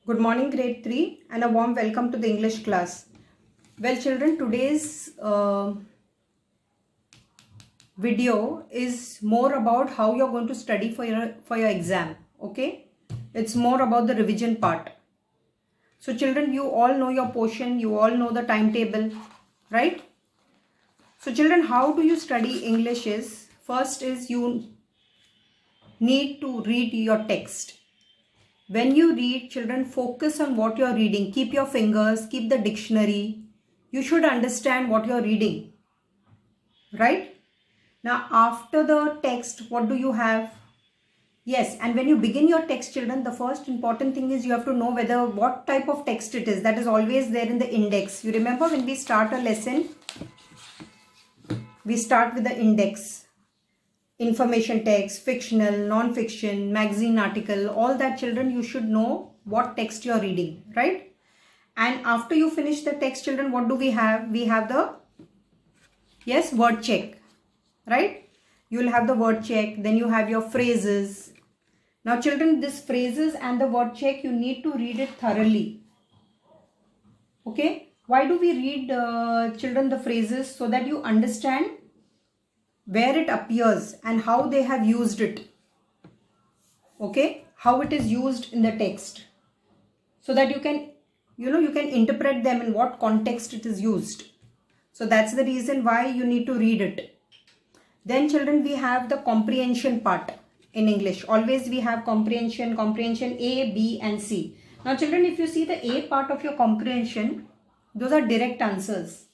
Good morning, grade 3, and a warm welcome to the English class. Well, children, today's video is more about how you're going to study for your exam. Okay, it's more about the revision part. So, children, you all know your portion, you all know the timetable, right? So, children, how do you study English is first is you need to read your text. When you read, children, focus on what you're reading. Keep your fingers, keep the dictionary. You should understand what you're reading, right? Now, after the text, what do you have? Yes, and when you begin your text, children, the first important thing is you have to know what type of text it is. That is always there in the index. You remember when we start a lesson, we start with the index. Information text, fictional, non-fiction, magazine article, all that, children, you should know what text you are reading, right? And after you finish the text, children, what do we have? We have the, yes, word check, right? You will have the word check, then you have your phrases. Now, children, this phrases and the word check, you need to read it thoroughly. Okay? Why do we read, children, the phrases? So that you understand where it appears and how they have used it. Okay, how it is used in the text, so that you can interpret them in what context it is used. So that's the reason why you need to read it. Then, children, we have the comprehension part in English. Always we have comprehension A, B and C. Now, children, if you see the A part of your comprehension, those are direct answers.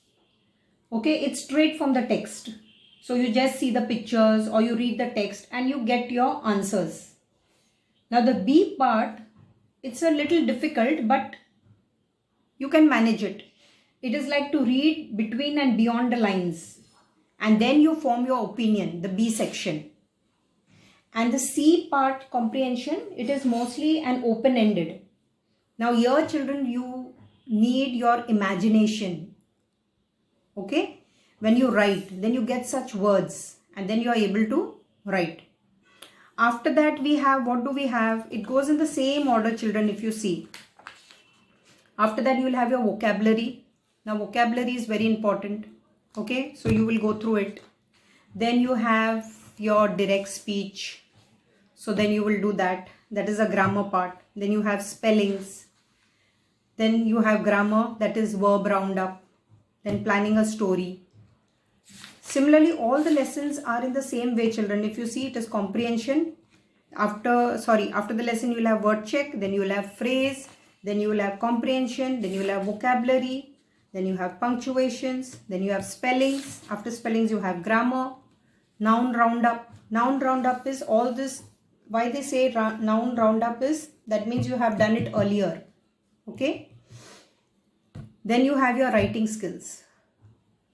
Okay, it's straight from the text. So you just see the pictures or you read the text and you get your answers. Now the B part, it's a little difficult, but you can manage it. It is like to read between and beyond the lines. And then you form your opinion, the B section. And the C part, comprehension, it is mostly an open-ended. Now here, children, you need your imagination. Okay? When you write, then you get such words and then you are able to write. After that, we have, what do we have? It goes in the same order, children, if you see. After that, you will have your vocabulary. Now, vocabulary is very important. Okay, so you will go through it. Then you have your direct speech. So then you will do that. That is a grammar part. Then you have spellings. Then you have grammar, that is verb roundup. Then planning a story. Similarly, all the lessons are in the same way, children. If you see, it is comprehension. After the lesson, you will have word check. Then you will have phrase. Then you will have comprehension. Then you will have vocabulary. Then you have punctuations. Then you have spellings. After spellings, you have grammar. Noun roundup. Noun roundup is all this. Why they say noun roundup is, that means you have done it earlier. Okay. Then you have your writing skills.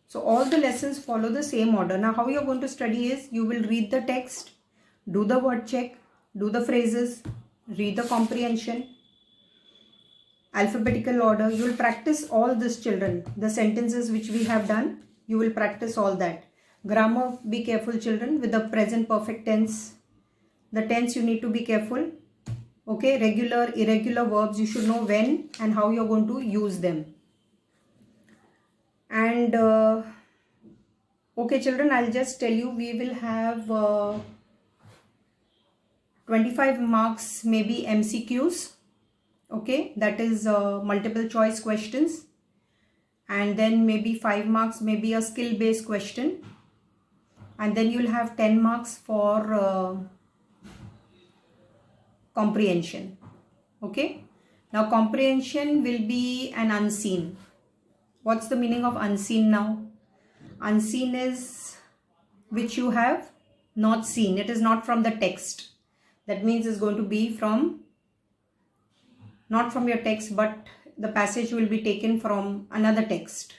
So all the lessons follow the same order. Now how you are going to study is, you will read the text, do the word check, do the phrases, read the comprehension, alphabetical order. You will practice all this, children. The sentences which we have done, you will practice all that. Grammar, be careful, children, with the present perfect tense. The tense you need to be careful. Okay, regular, irregular verbs, you should know when and how you are going to use them. And okay, children, I'll just tell you, we will have 25 marks, maybe MCQs. Okay, that is multiple choice questions. And then maybe 5 marks, maybe a skill based question. And then you'll have 10 marks for comprehension. Okay, now comprehension will be an unseen. What's the meaning of unseen now? Unseen is which you have not seen. It is not from the text. That means it's going to be not from your text, but the passage will be taken from another text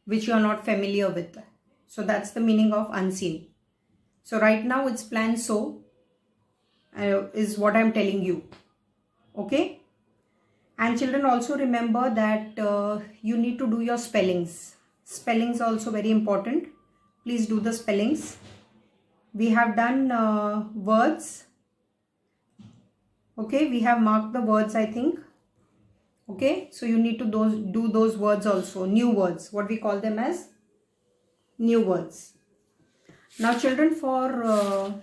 which you are not familiar with. So that's the meaning of unseen. So right now it's planned so is what I'm telling you. Okay. And children, also remember that you need to do your spellings. Spellings are also very important. Please do the spellings. We have done words. Okay, we have marked the words, I think. Okay, so you need to do those words also, new words, what we call them as new words. Now children, for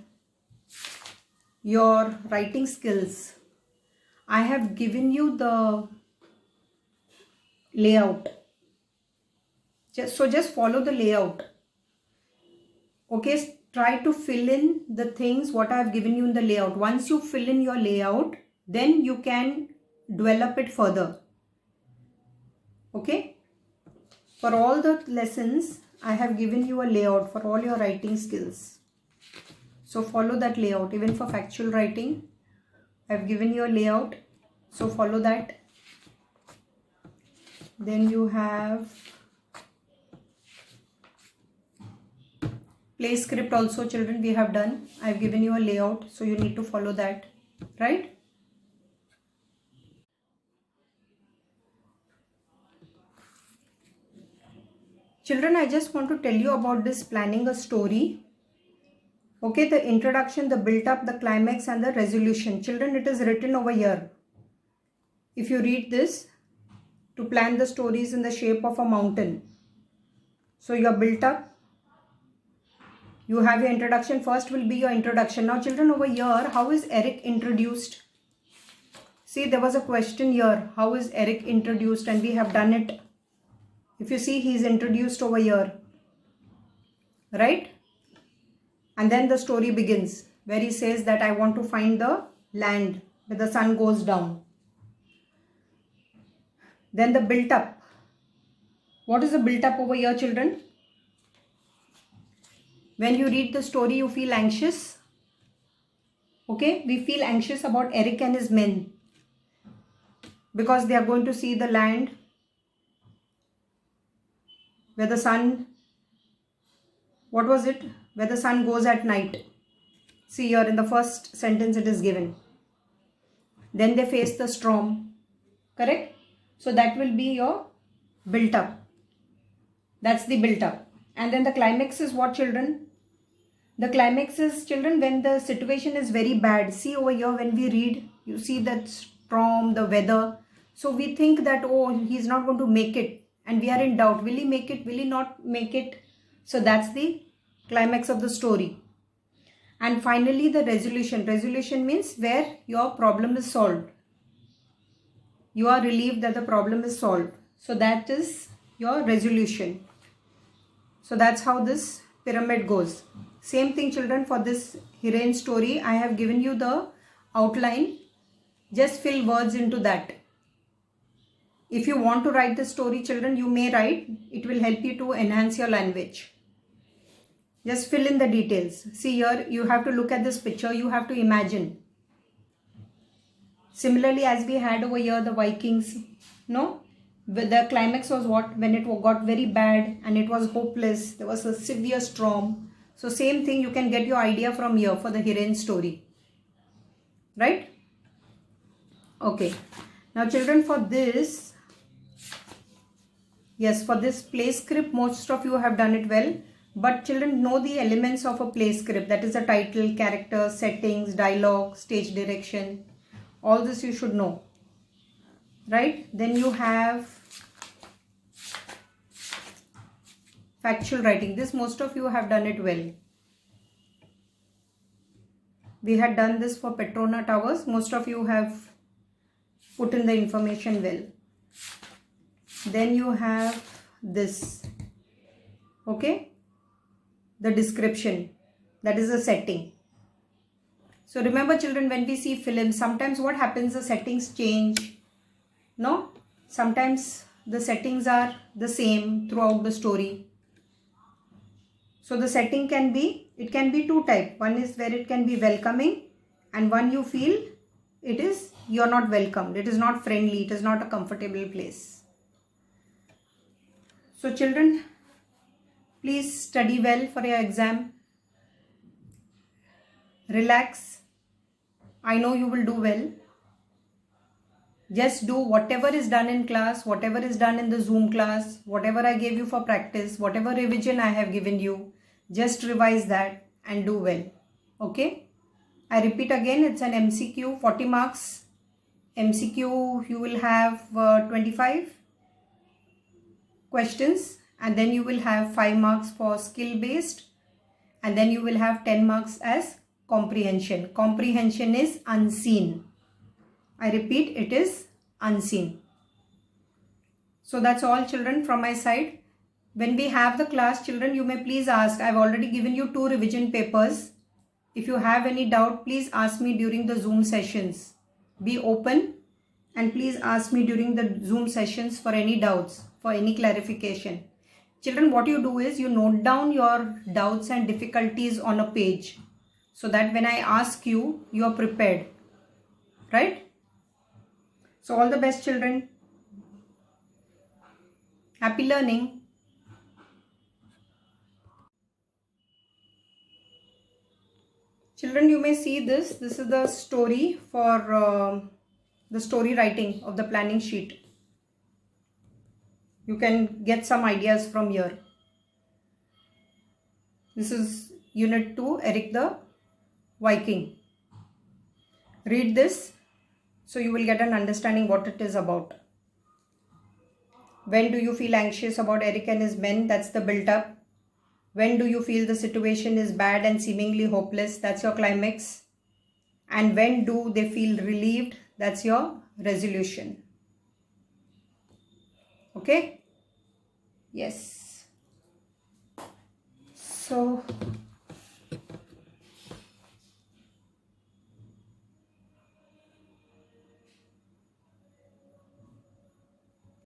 your writing skills, I have given you the layout. Just follow the layout. Okay, try to fill in the things what I have given you in the layout. Once you fill in your layout, then you can develop it further. Okay, for all the lessons I have given you a layout for all your writing skills. So follow that layout. Even for factual writing, I have given you a layout. So follow that. Then you have play script also, children, we have done. I have given you a layout, so you need to follow that, right? Children, I just want to tell you about this planning a story. Okay, the introduction, the build-up, the climax and the resolution. Children, it is written over here. If you read this, to plan the stories in the shape of a mountain. So your build-up, you have your introduction. First will be your introduction. Now children, over here, how is Eric introduced? See, there was a question here. How is Eric introduced? And we have done it. If you see, he is introduced over here. Right? And then the story begins, where he says that I want to find the land where the sun goes down. Then the build-up. What is the build-up over here, children? When you read the story, you feel anxious. Okay, we feel anxious about Eric and his men, because they are going to see the land where the sun, what was it? Where the sun goes at night. See here in the first sentence it is given. Then they face the storm. Correct? So that will be your built up. That's the built up. And then the climax is what, children? The climax is, children, when the situation is very bad. See over here, when we read, you see that storm, the weather. So we think that, oh, he's not going to make it. And we are in doubt. Will he make it? Will he not make it? So that's the climax of the story. And finally, the resolution. Resolution means where your problem is solved. You are relieved that the problem is solved. So that is your resolution. So that's how this pyramid goes. Same thing, children, for this heroine story. I have given you the outline. Just fill words into that. If you want to write the story, children, you may write. It will help you to enhance your language. Just fill in the details. See here, you have to look at this picture. You have to imagine. Similarly, as we had over here, the Vikings, no? The climax was what? When it got very bad and it was hopeless. There was a severe storm. So same thing, you can get your idea from here for the heroine story. Right? Okay. Now children, for this, yes, for this play script, most of you have done it well. But children, know the elements of a play script. That is the title, character, settings, dialogue, stage direction. All this you should know. Right? Then you have factual writing. This most of you have done it well. We had done this for Petrona Towers. Most of you have put in the information well. Then you have this. Okay? The description. That is the setting. So remember, children, when we see films, sometimes what happens, the settings change. No? Sometimes the settings are the same throughout the story. So the setting can be, it can be two types. One is where it can be welcoming, and one you feel it is, you are not welcomed. It is not friendly. It is not a comfortable place. So children, please study well for your exam. Relax. I know you will do well. Just do whatever is done in class, whatever is done in the Zoom class, whatever I gave you for practice, whatever revision I have given you, just revise that and do well. Okay? I repeat again, it's an MCQ, 40 marks MCQ you will have 25 questions, and then you will have 5 marks for skill based, and then you will have 10 marks as comprehension. Comprehension is unseen. I repeat, it is unseen. So that's all, children, from my side. When we have the class, children, you may please ask. I've already given you 2 revision papers. If you have any doubt, please ask me during the Zoom sessions. Be open and please ask me during the Zoom sessions for any doubts, for any clarification. Children, what you do is you note down your doubts and difficulties on a page so that when I ask you, you are prepared. Right? So all the best, children. Happy learning. Children, you may see this. This is the story for the story writing of the planning sheet. You can get some ideas from here. This is Unit 2, Eric the Viking. Read this so you will get an understanding what it is about. When do you feel anxious about Eric and his men? That's the build-up. When do you feel the situation is bad and seemingly hopeless? That's your climax. And when do they feel relieved? That's your resolution. Okay? Yes. So